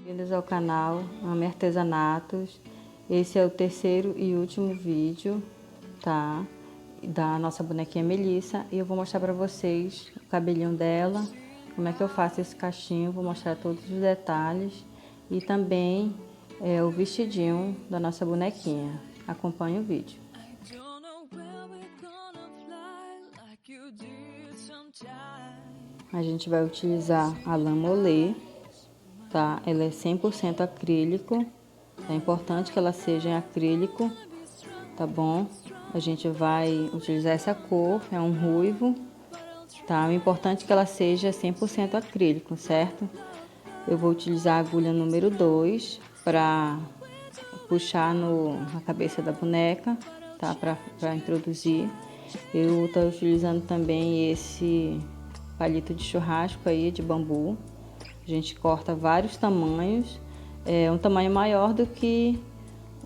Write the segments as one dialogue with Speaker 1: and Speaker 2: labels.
Speaker 1: Bem-vindos ao canal Ame Artesanatos. Esse é o terceiro e último vídeo, tá? Da nossa bonequinha Melissa. E eu vou mostrar pra vocês o cabelinho dela, como é que eu faço esse cachinho, vou mostrar todos os detalhes. E também o vestidinho da nossa bonequinha. Acompanhe o vídeo. A gente vai utilizar a lã molê, tá? Ela é 100% acrílico. É importante que ela seja em acrílico, tá bom? A gente vai utilizar essa cor, é um ruivo, tá? O importante é que ela seja 100% acrílico, certo? Eu vou utilizar a agulha número 2 para puxar na cabeça da boneca, tá? Para introduzir. Eu tô utilizando também esse palito de churrasco aí, de bambu. A gente corta vários tamanhos, um tamanho maior do que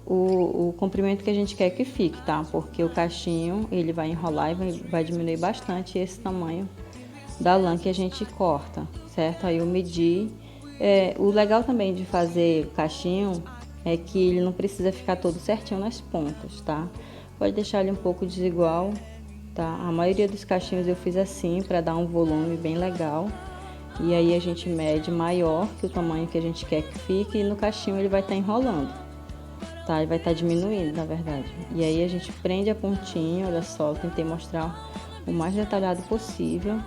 Speaker 1: o comprimento que a gente quer que fique, tá? Porque o cachinho, ele vai enrolar e vai diminuir bastante esse tamanho da lã que a gente corta, certo? Aí eu medi. O legal também de fazer o cachinho é que ele não precisa ficar todo certinho nas pontas, tá? Pode deixar ele um pouco desigual, tá? A maioria dos cachinhos eu fiz assim, para dar um volume bem legal. E aí a gente mede maior que o tamanho que a gente quer que fique, e no cachinho ele vai estar enrolando, tá? Ele vai estar diminuindo, na verdade. E aí a gente prende a pontinha, olha só, eu tentei mostrar o mais detalhado possível.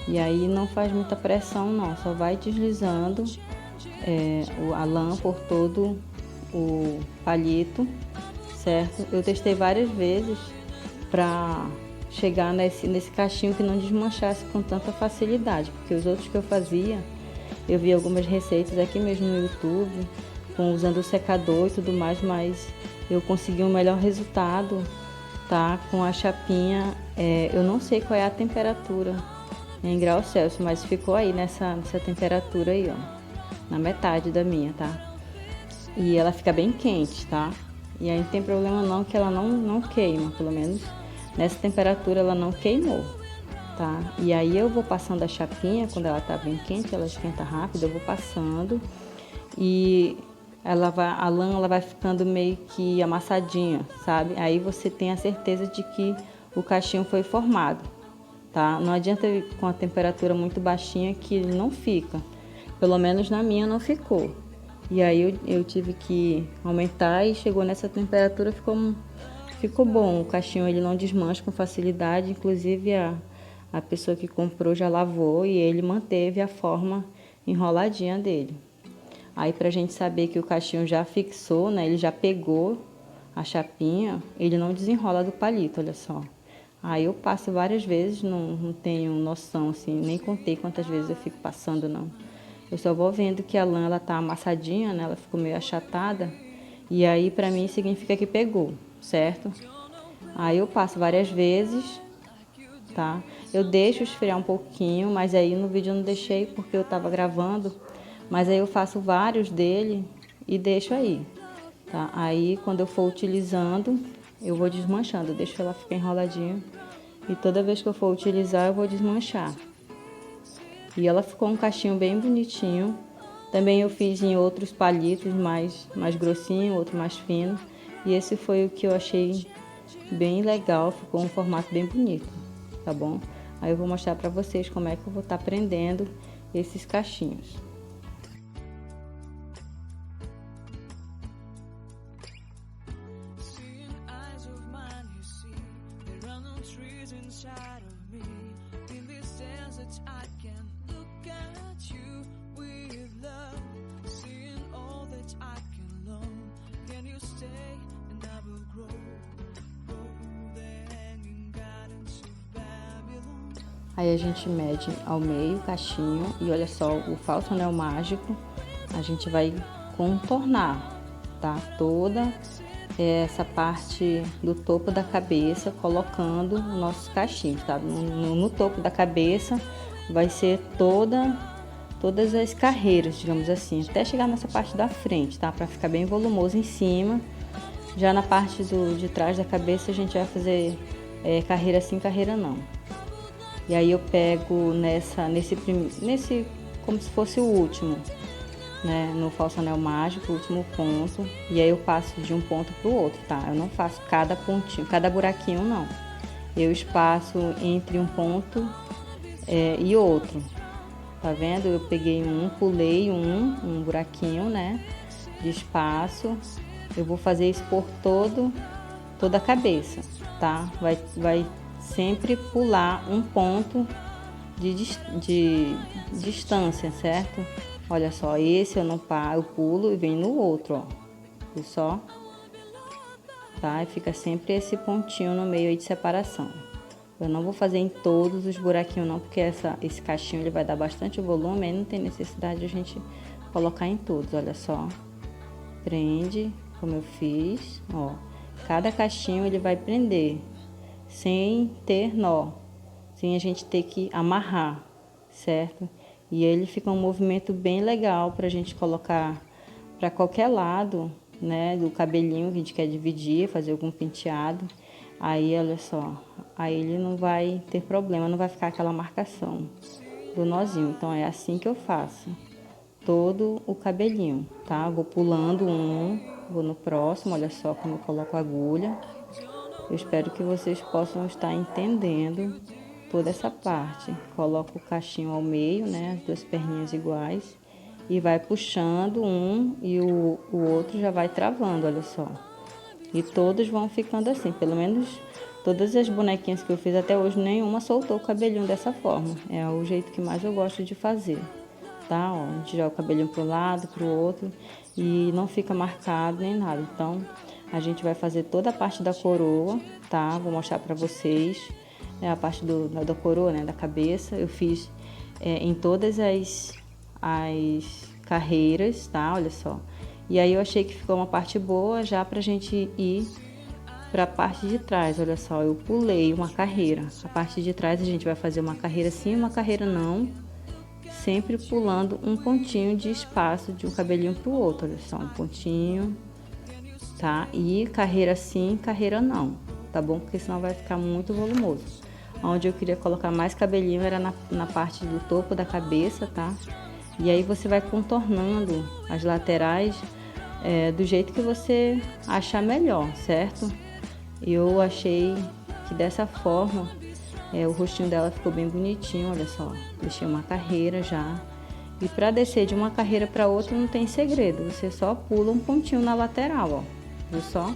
Speaker 1: E aí não faz muita pressão não, só vai deslizando a lã por todo o palito, certo? Eu testei várias vezes para chegar nesse cachinho que não desmanchasse com tanta facilidade, porque os outros que eu fazia, eu vi algumas receitas aqui mesmo no YouTube, usando o secador e tudo mais, mas eu consegui um melhor resultado, tá? Com a chapinha, eu não sei qual é a temperatura em graus Celsius, mas ficou aí nessa temperatura aí, ó, na metade da minha, tá? E ela fica bem quente, tá? E aí não tem problema não, que ela não queima, pelo menos nessa temperatura ela não queimou, tá? E aí eu vou passando a chapinha, quando ela tá bem quente, ela esquenta rápido, eu vou passando e a lã ela vai ficando meio que amassadinha, sabe? Aí você tem a certeza de que o cachinho foi formado, tá? Não adianta ir com a temperatura muito baixinha que ele não fica, pelo menos na minha não ficou. E aí eu tive que aumentar e chegou nessa temperatura, ficou bom. O cachinho ele não desmancha com facilidade, inclusive a pessoa que comprou já lavou e ele manteve a forma enroladinha dele. Aí pra gente saber que o cachinho já fixou, né, ele já pegou a chapinha, ele não desenrola do palito, olha só. Aí eu passo várias vezes, não tenho noção assim, nem contei quantas vezes eu fico passando não. Eu só vou vendo que a lã ela tá amassadinha, né, ela ficou meio achatada, e aí pra mim significa que pegou, certo? Aí eu passo várias vezes, tá? Eu deixo esfriar um pouquinho, mas aí no vídeo eu não deixei porque eu tava gravando, mas aí eu faço vários dele e deixo aí, tá? Aí quando eu for utilizando, eu vou desmanchando, eu deixo ela ficar enroladinha e toda vez que eu for utilizar eu vou desmanchar. E ela ficou um cachinho bem bonitinho. Também eu fiz em outros palitos mais grossinho, outro mais fino. E esse foi o que eu achei bem legal, ficou um formato bem bonito, tá bom? Aí eu vou mostrar pra vocês como é que eu vou estar prendendo esses cachinhos. Aí a gente mede ao meio o cachinho e olha só, o falso anel mágico a gente vai contornar, tá? Toda essa parte do topo da cabeça, colocando os nossos cachinhos, tá? No topo da cabeça vai ser todas as carreiras, digamos assim, até chegar nessa parte da frente, tá? Para ficar bem volumoso em cima. Já na parte de trás da cabeça a gente vai fazer carreira sim, carreira não. E aí eu pego nesse como se fosse o último, né, no falso anel mágico, o último ponto, e aí eu passo de um ponto pro outro, tá? Eu não faço cada pontinho, cada buraquinho não. Eu espaço entre um ponto e outro, tá vendo? Eu peguei pulei um buraquinho, né, de espaço. Eu vou fazer isso por toda a cabeça, tá? Vai sempre pular um ponto de distância, certo? Olha só, esse eu não paro, eu pulo e venho no outro, ó. Viu só? Tá? E fica sempre esse pontinho no meio aí de separação. Eu não vou fazer em todos os buraquinhos não, porque esse cachinho ele vai dar bastante volume, aí não tem necessidade de a gente colocar em todos, olha só. Prende, como eu fiz, ó. Cada cachinho ele vai prender, sem ter nó, sem a gente ter que amarrar, certo? E ele fica um movimento bem legal pra gente colocar para qualquer lado, né, do cabelinho que a gente quer dividir, fazer algum penteado. Aí, olha só, aí ele não vai ter problema, não vai ficar aquela marcação do nozinho. Então, é assim que eu faço todo o cabelinho, tá? Vou pulando vou no próximo, olha só como eu coloco a agulha. Eu espero que vocês possam estar entendendo toda essa parte. Coloco o cachinho ao meio, né, as duas perninhas iguais, e vai puxando e o outro já vai travando, olha só. E todos vão ficando assim, pelo menos todas as bonequinhas que eu fiz até hoje, nenhuma soltou o cabelinho dessa forma. É o jeito que mais eu gosto de fazer, tá? Ó, a gente joga o cabelinho pro lado, pro outro e não fica marcado nem nada. Então, a gente vai fazer toda a parte da coroa, tá? Vou mostrar pra vocês a parte da coroa, né? Da cabeça. Eu fiz em todas as carreiras, tá? Olha só. E aí eu achei que ficou uma parte boa já pra gente ir pra parte de trás. Olha só, eu pulei uma carreira. A parte de trás a gente vai fazer uma carreira sim e uma carreira não, sempre pulando um pontinho de espaço de um cabelinho pro outro. Olha só, um pontinho, tá? E carreira sim, carreira não, tá bom? Porque senão vai ficar muito volumoso. Onde eu queria colocar mais cabelinho era na parte do topo da cabeça, tá? E aí você vai contornando as laterais do jeito que você achar melhor, certo? Eu achei que dessa forma o rostinho dela ficou bem bonitinho, olha só. Deixei uma carreira já. E para descer de uma carreira para outra não tem segredo, você só pula um pontinho na lateral, ó. Viu só?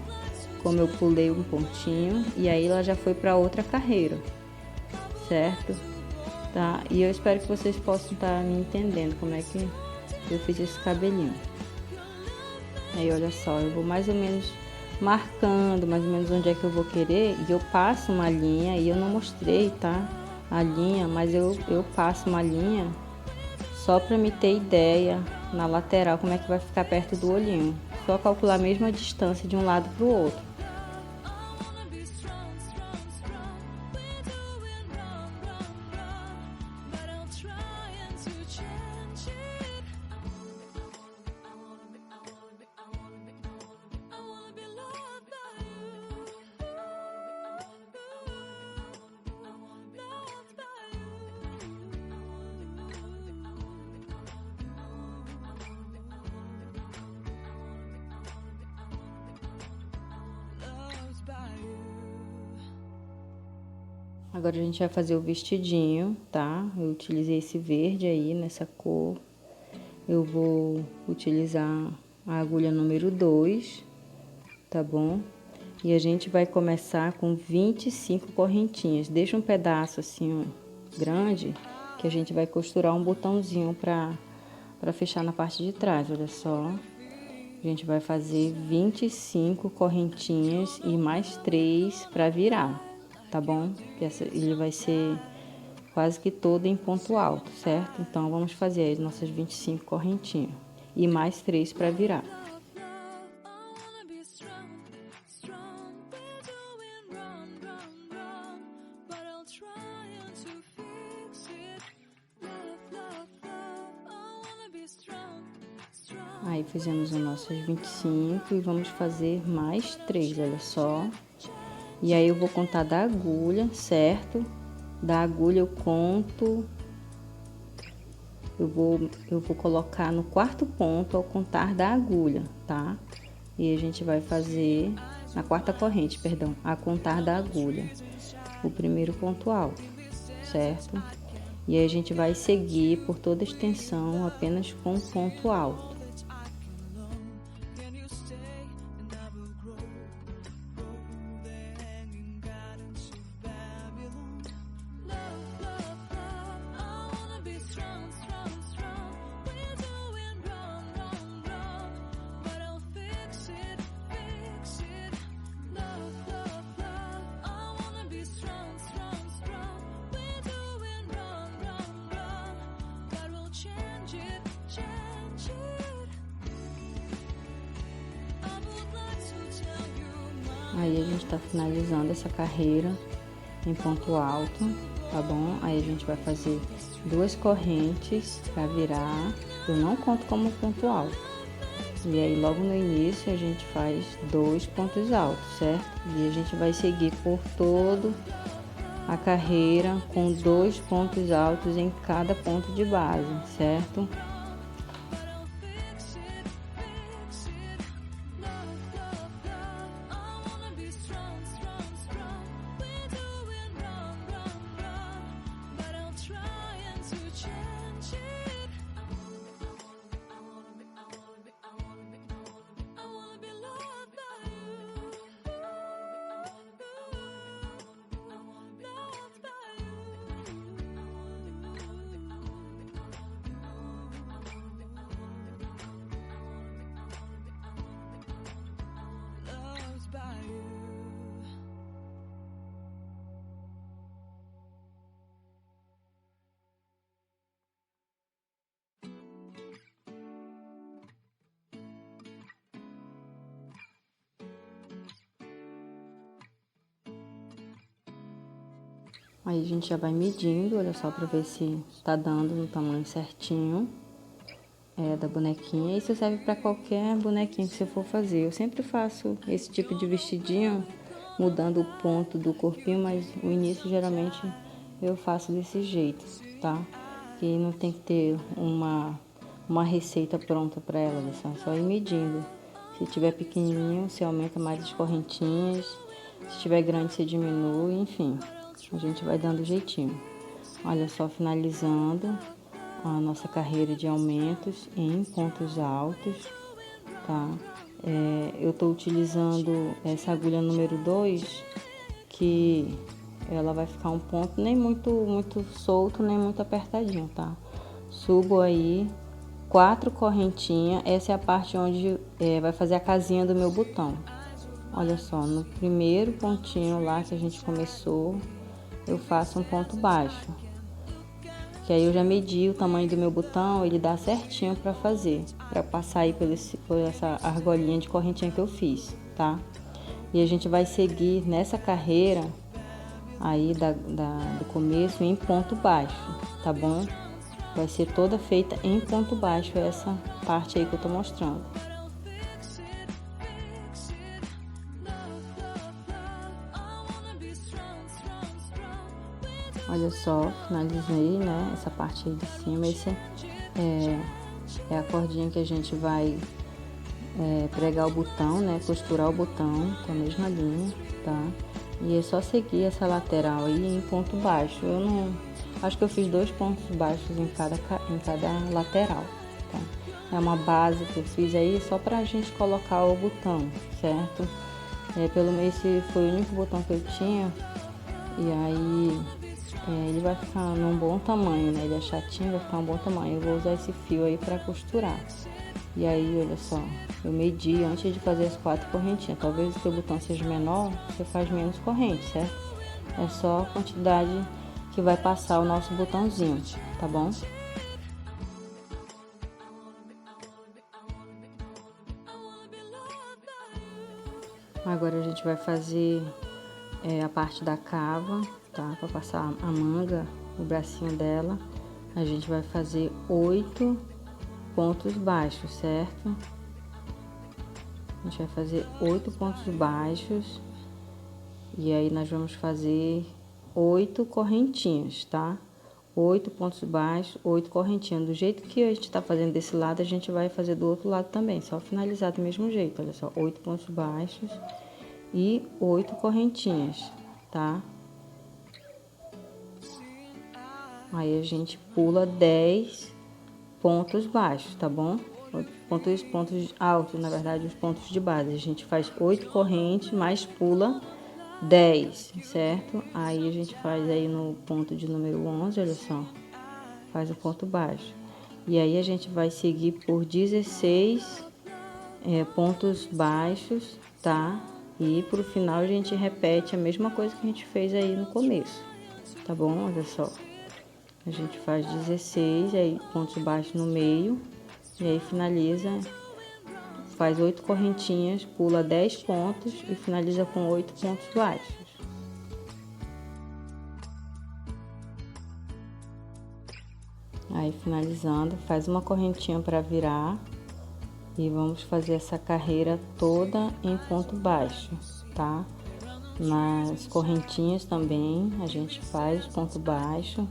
Speaker 1: Como eu pulei um pontinho e aí ela já foi para outra carreira, certo? Tá? E eu espero que vocês possam estar me entendendo como é que eu fiz esse cabelinho. Aí olha só, eu vou mais ou menos marcando mais ou menos onde é que eu vou querer e eu passo uma linha, e eu não mostrei, tá? A linha, mas eu passo uma linha só para me ter ideia na lateral como é que vai ficar perto do olhinho. Só calcular a mesma distância de um lado para o outro. Agora a gente vai fazer o vestidinho, tá? Eu utilizei esse verde aí, nessa cor. Eu vou utilizar a agulha número 2, tá bom? E a gente vai começar com 25 correntinhas. Deixa um pedaço assim, ó, grande, que a gente vai costurar um botãozinho pra fechar na parte de trás, olha só. A gente vai fazer 25 correntinhas e mais 3 pra virar, tá bom? Ele vai ser quase que todo em ponto alto, certo? Então, vamos fazer as nossas 25 correntinhas e mais 3 para virar. Aí, fizemos as nossas 25 e vamos fazer mais 3, olha só. E aí, eu vou contar da agulha, certo? Da agulha eu conto eu vou colocar no quarto ponto ao contar da agulha, tá? E a gente vai fazer na quarta corrente, perdão, a contar da agulha, o primeiro ponto alto, certo? E aí a gente vai seguir por toda a extensão apenas com um ponto alto. Aí a gente tá finalizando essa carreira em ponto alto, tá bom? Aí a gente vai fazer 2 correntes para virar, eu não conto como ponto alto. E aí logo no início a gente faz 2 pontos altos, certo? E a gente vai seguir por todo a carreira com 2 pontos altos em cada ponto de base, certo? Aí a gente já vai medindo, olha só, pra ver se tá dando no tamanho certinho da bonequinha. Isso serve pra qualquer bonequinha que você for fazer. Eu sempre faço esse tipo de vestidinho, mudando o ponto do corpinho, mas o início geralmente eu faço desse jeito, tá? Que não tem que ter uma receita pronta pra ela, é só ir medindo. Se tiver pequenininho, você aumenta mais as correntinhas. Se tiver grande, você diminui, enfim. A gente vai dando jeitinho. Olha só, finalizando a nossa carreira de aumentos em pontos altos, tá? Eu tô utilizando essa agulha número 2, que ela vai ficar um ponto nem muito solto, nem muito apertadinho, tá? Subo aí 4 correntinhas, essa é a parte onde vai fazer a casinha do meu botão. Olha só, no primeiro pontinho lá que a gente começou, eu faço um ponto baixo, que aí eu já medi o tamanho do meu botão, ele dá certinho para fazer, para passar aí por essa argolinha de correntinha que eu fiz, tá? E a gente vai seguir nessa carreira aí do começo em ponto baixo, tá bom? Vai ser toda feita em ponto baixo essa parte aí que eu tô mostrando. Olha só, finalizei, né, essa parte aí de cima. Esse é a cordinha que a gente vai pregar o botão, né, costurar o botão com a mesma linha, tá? E é só seguir essa lateral aí em ponto baixo. Eu não, acho que eu fiz 2 pontos baixos em cada lateral, tá? É uma base que eu fiz aí só pra gente colocar o botão, certo? Esse foi o único botão que eu tinha, e aí ele vai ficar num bom tamanho, né? Ele é chatinho, vai ficar um bom tamanho. Eu vou usar esse fio aí pra costurar. E aí, olha só, eu medi antes de fazer as 4 correntinhas. Talvez o seu botão seja menor, você faz menos corrente, certo? É só a quantidade que vai passar o nosso botãozinho, tá bom? Agora a gente vai fazer a parte da cava, tá? Para passar a manga, o bracinho dela. A gente vai fazer 8 pontos baixos, certo? A gente vai fazer 8 pontos baixos. E aí nós vamos fazer 8 correntinhas, tá? 8 pontos baixos, 8 correntinhas. Do jeito que a gente tá fazendo desse lado, a gente vai fazer do outro lado também, só finalizar do mesmo jeito, olha só, 8 pontos baixos e 8 correntinhas, tá? Aí a gente pula 10 pontos baixos, tá bom? Pontos altos, na verdade, os pontos de base. A gente faz 8 correntes, mais pula 10, certo? Aí a gente faz aí no ponto de número 11, olha só, faz o ponto baixo. E aí a gente vai seguir por 16 pontos baixos, tá? E pro final a gente repete a mesma coisa que a gente fez aí no começo, tá bom? Olha só. A gente faz 16, aí pontos baixos no meio, e aí finaliza, faz 8 correntinhas, pula 10 pontos e finaliza com 8 pontos baixos. Aí finalizando, faz uma correntinha para virar e vamos fazer essa carreira toda em ponto baixo, tá? Nas correntinhas também a gente faz ponto baixo.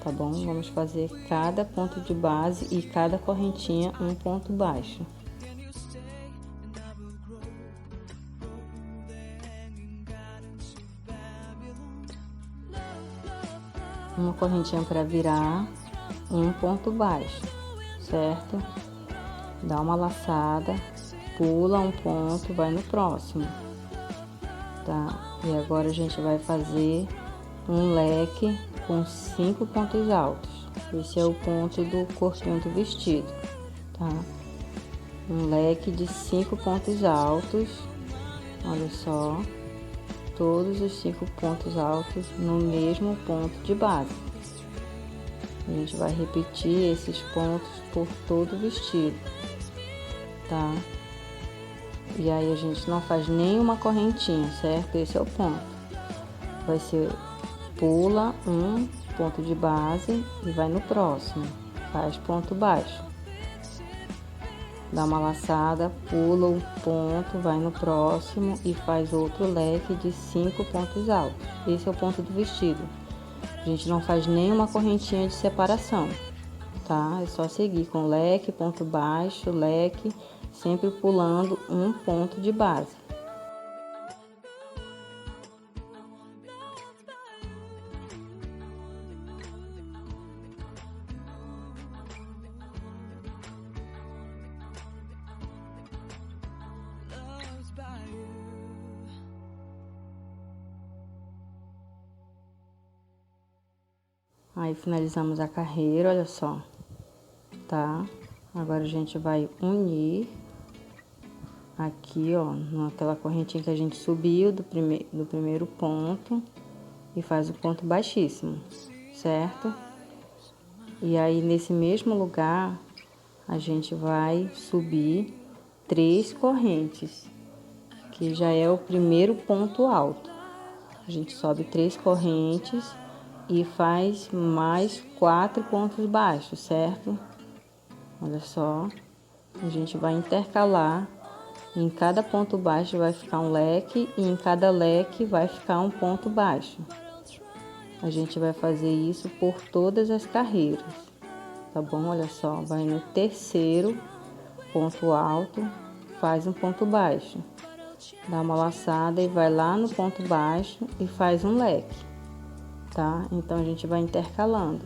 Speaker 1: Tá bom? Vamos fazer cada ponto de base e cada correntinha um ponto baixo. Uma correntinha para virar, um ponto baixo, certo? Dá uma laçada, pula um ponto, vai no próximo, tá? E agora a gente vai fazer um leque com 5 pontos altos. Esse é o ponto do corpinho do vestido, tá? Um leque de 5 pontos altos, olha só, todos os 5 pontos altos no mesmo ponto de base. A gente vai repetir esses pontos por todo o vestido, tá? E aí a gente não faz nenhuma correntinha, certo? Esse é o ponto. Vai ser pula um ponto de base e vai no próximo, faz ponto baixo, dá uma laçada, pula um ponto, vai no próximo e faz outro leque de 5 pontos altos. Esse é o ponto do vestido. A gente não faz nenhuma correntinha de separação, tá? É só seguir com leque, ponto baixo, leque, sempre pulando um ponto de base. Aí finalizamos a carreira, olha só, tá? Agora a gente vai unir aqui, ó, naquela correntinha que a gente subiu do primeiro ponto e faz o ponto baixíssimo, certo? E aí nesse mesmo lugar a gente vai subir 3 correntes, que já é o primeiro ponto alto. A gente sobe 3 correntes e faz mais 4 pontos baixos, certo? Olha só, a gente vai intercalar, em cada ponto baixo vai ficar um leque e em cada leque vai ficar um ponto baixo. A gente vai fazer isso por todas as carreiras, tá bom? Olha só, vai no terceiro ponto alto, faz um ponto baixo, dá uma laçada e vai lá no ponto baixo e faz um leque, tá? Então a gente vai intercalando.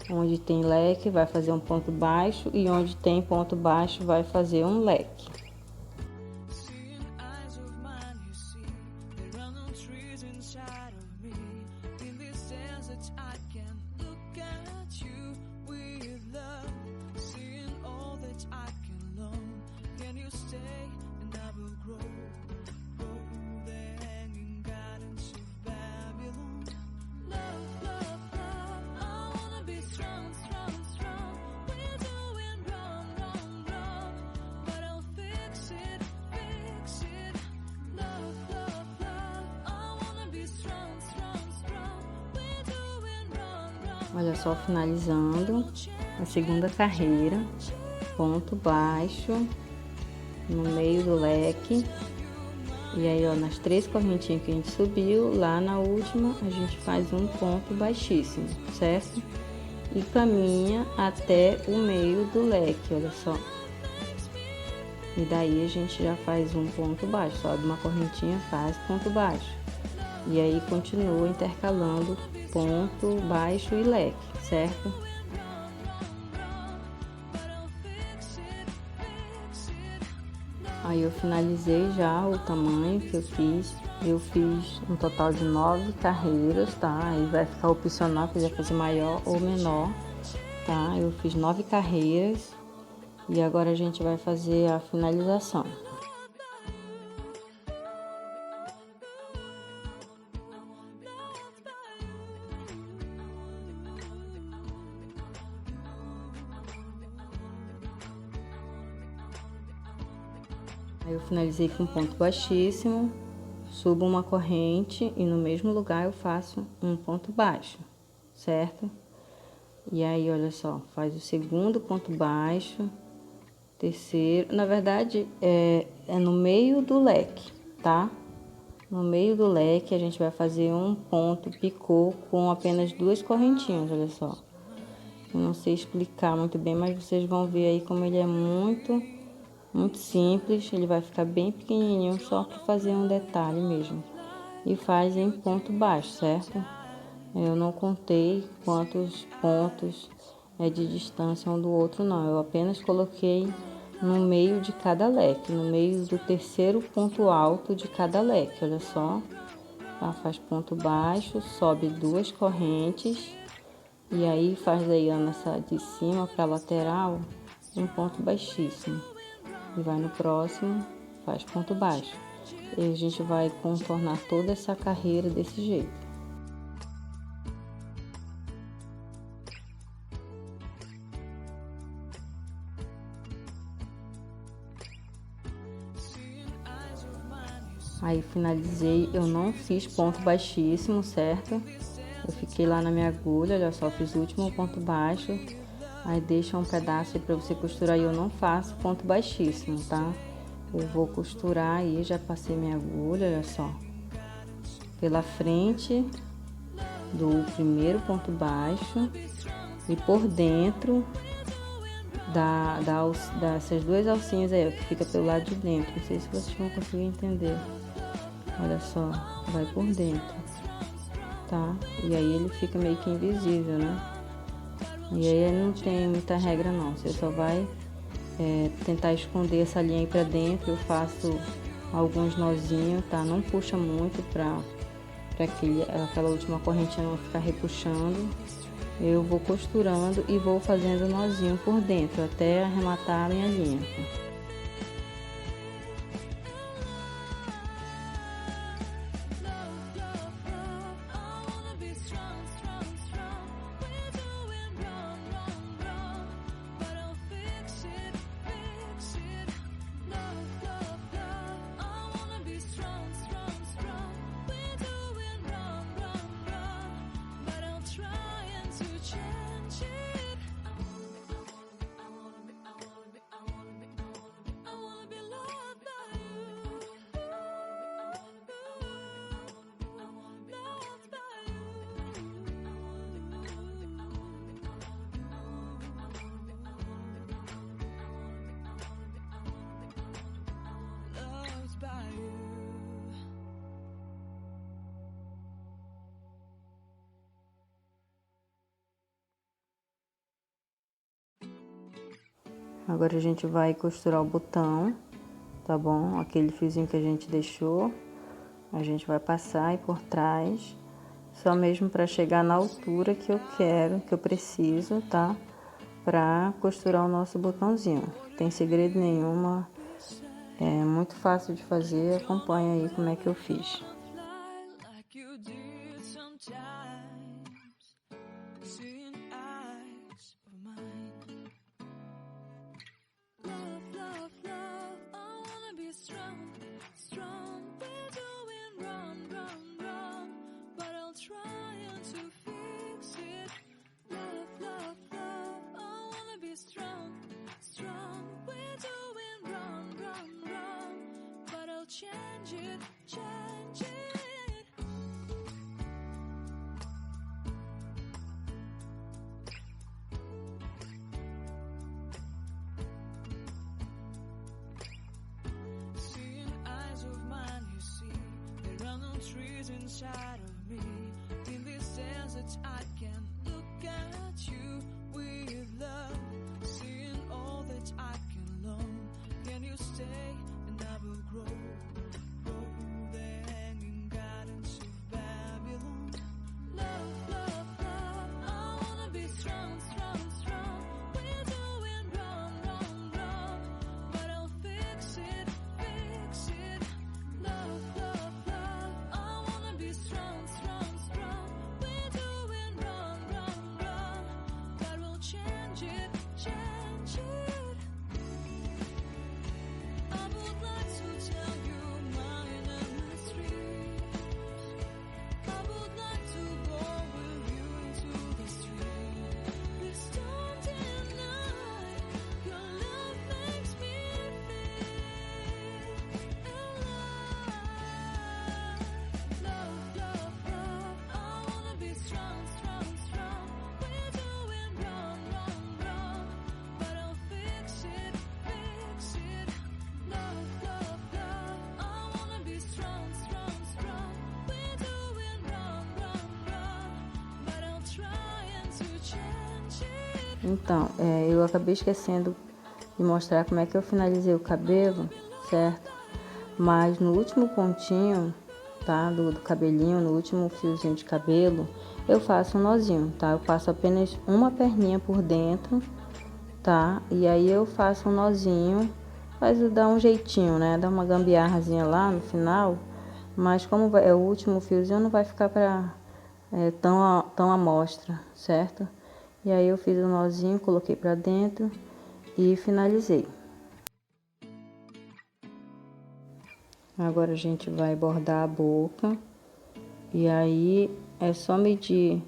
Speaker 1: Onde tem leque vai fazer um ponto baixo e onde tem ponto baixo vai fazer um leque. Olha só, finalizando a segunda carreira, ponto baixo no meio do leque E aí, ó, nas 3 correntinhas que a gente subiu, lá na última a gente faz um ponto baixíssimo, certo? E caminha até o meio do leque, olha só. E daí a gente já faz um ponto baixo, sobe uma correntinha, faz ponto baixo. E aí continua intercalando ponto baixo e leque, certo? Aí eu finalizei já o tamanho que eu fiz. Eu fiz um total de 9 carreiras, tá? Aí vai ficar opcional, quiser fazer maior ou menor, tá? Eu fiz 9 carreiras e agora a gente vai fazer a finalização. Aí eu finalizei com ponto baixíssimo, subo uma corrente e no mesmo lugar eu faço um ponto baixo, certo? E aí, olha só, faz o segundo ponto baixo, terceiro, na verdade é no meio do leque, tá? No meio do leque a gente vai fazer um ponto picô com apenas 2 correntinhas, olha só. Eu não sei explicar muito bem, mas vocês vão ver aí como ele é muito simples. Ele vai ficar bem pequenininho, só para fazer um detalhe mesmo. E faz em ponto baixo, certo? Eu não contei quantos pontos de distância um do outro, não. Eu apenas coloquei no meio de cada leque, no meio do terceiro ponto alto de cada leque, olha só. Tá? Faz ponto baixo, sobe 2 correntes e aí faz aí nessa de cima para lateral um ponto baixíssimo. E vai no próximo, faz ponto baixo. E a gente vai contornar toda essa carreira desse jeito. Aí finalizei, eu não fiz ponto baixíssimo, certo? Eu fiquei lá na minha agulha, olha só, fiz o último ponto baixo. Aí deixa um pedaço aí pra você costurar e eu não faço ponto baixíssimo, tá? Eu vou costurar aí, já passei minha agulha, olha só. Pela frente do primeiro ponto baixo e por dentro dessas 2 alcinhas aí, ó, que fica pelo lado de dentro. Não sei se vocês vão conseguir entender. Olha só, vai por dentro, tá? E aí ele fica meio que invisível, né? E aí não tem muita regra não, você só vai tentar esconder essa linha aí pra dentro. Eu faço alguns nozinhos, tá? Não puxa muito pra aquela última correntinha não ficar repuxando. Eu vou costurando e vou fazendo nozinho por dentro até arrematar a minha linha. Agora a gente vai costurar o botão, tá bom? Aquele fiozinho que a gente deixou, a gente vai passar aí por trás, só mesmo para chegar na altura que eu quero, que eu preciso, tá? Pra costurar o nosso botãozinho. Não tem segredo nenhuma, é muito fácil de fazer, acompanha aí como é que eu fiz.
Speaker 2: Change Trees inside of me. In this desert I can look at you with love, seeing all that I can learn. Can you stay and I will grow the hanging gardens of Babylon. Love, love, love, I wanna be strong, strong, strong. We're doing wrong, wrong, wrong, but I'll fix it, fix it. Love, love, love, I wanna be strong, strong, strong. We're doing wrong, wrong, wrong, but we'll change it, change it. I would like to tell you my mysteries. I would like to go with you into the street. Please don't deny your love makes me feel alive. Love, love, love, I wanna be strong, strong, strong. We're doing wrong, wrong, wrong, but I'll fix it, fix it. Love, love, love, I wanna be strong, strong, strong. We're doing wrong, wrong, wrong, but I'll try to change it.
Speaker 1: Então, eu acabei esquecendo de mostrar como é que eu finalizei o cabelo, certo? Mas no último pontinho, tá? Do cabelinho, no último fiozinho de cabelo, eu faço um nozinho, tá? Eu passo apenas uma perninha por dentro, tá? E aí eu faço um nozinho, dá um jeitinho, né? Dá uma gambiarrazinha lá no final, mas como é o último fiozinho, não vai ficar tão à mostra, certo? E aí eu fiz o nozinho, coloquei pra dentro e finalizei. Agora a gente vai bordar a boca. E aí é só medir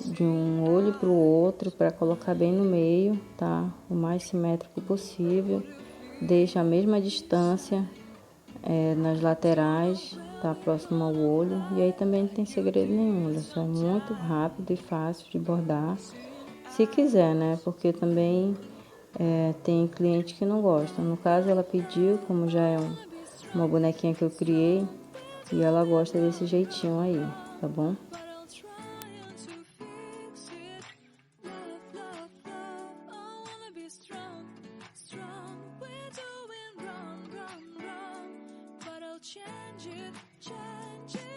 Speaker 1: de um olho pro outro para colocar bem no meio, tá? O mais simétrico possível. Deixa a mesma distância nas laterais, tá? Próximo ao olho. E aí também não tem segredo nenhum, olha só, muito rápido e fácil de bordar. Se quiser, né? Porque também tem cliente que não gosta. No caso, ela pediu, como já é uma bonequinha que eu criei, e ela gosta desse jeitinho aí, tá bom?
Speaker 2: But I'll try to fix it. Love, love, love, I wanna be strong, strong. We're doing wrong, wrong, wrong, but I'll change it, change it.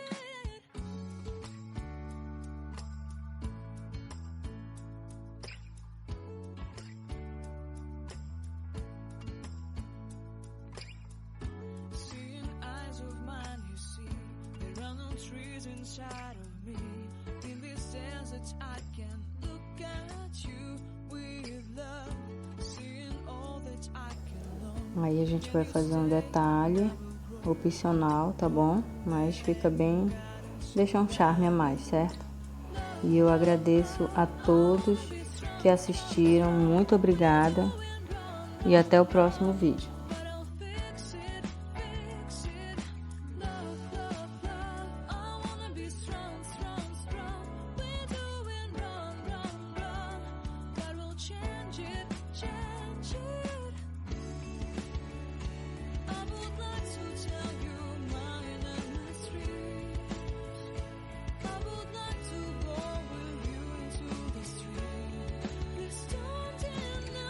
Speaker 2: Seeing eyes of mine, you see, there are no trees inside of me. In this desert, I can look at you with love, seeing all that I can learn.
Speaker 1: Aí a gente vai fazer um detalhe opcional, tá bom? Mas fica bem, deixa um charme a mais, certo? E eu agradeço a todos que assistiram, muito obrigada e até o próximo vídeo.